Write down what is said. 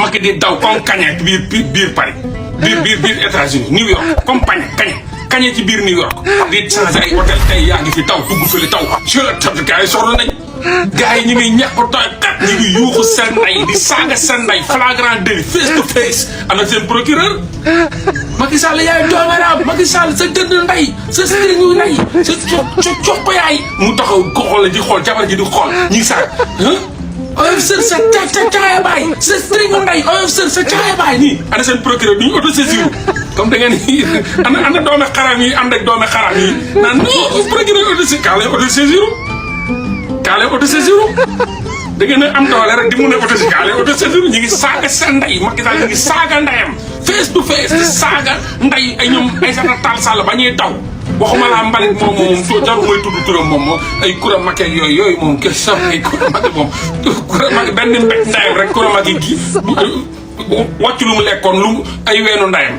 Macky di daw comme kaña biir Paris biir États-Unis New York comme kaña ci biir New York di changé ay hôtel tey yaa ngi fi taw dugg fële taw gars yi soxla nañ gars yi ñu ngi ñàkk tooy kat ñu ngi yuuxu seen ndey di saaga seen ndey flagrant délit face to face ana seen procureur Macky Sall yaay doomaraam Macky Sall sa dënd ndey sa sëriñu ndey sa copp yaay mu taxaw ko xool di xool jabar ji di xool ñu ngi saag OFCR sa caaya baay sa sëriñu ndey OFCR sa caaya baay nii ana seen procureur duñu autosaisir comme da ngeen ana doome xaram yi ànd ak doome xaram yi naan non procureur autosaisir kaa lay autosaisir da ngeen a am doole rek di mun a autosaisir kaa lay autosaisir ñu ngi saaga seen ndey Macky Sall ñu ngi saaga ndeyam face to face di saaga ndey ay ñoom ay sata Tall Sall ba ñuy daw waxuma laa mbalit moom jarul mooy tudd turam moom ay Coura Macky yooyu moom ke sax ay Coura Macky moom Coura Macky benn mbéj ndeyam rek Coura Macky gi wàcc lu mu lekkoon lu ay weenu ndeyam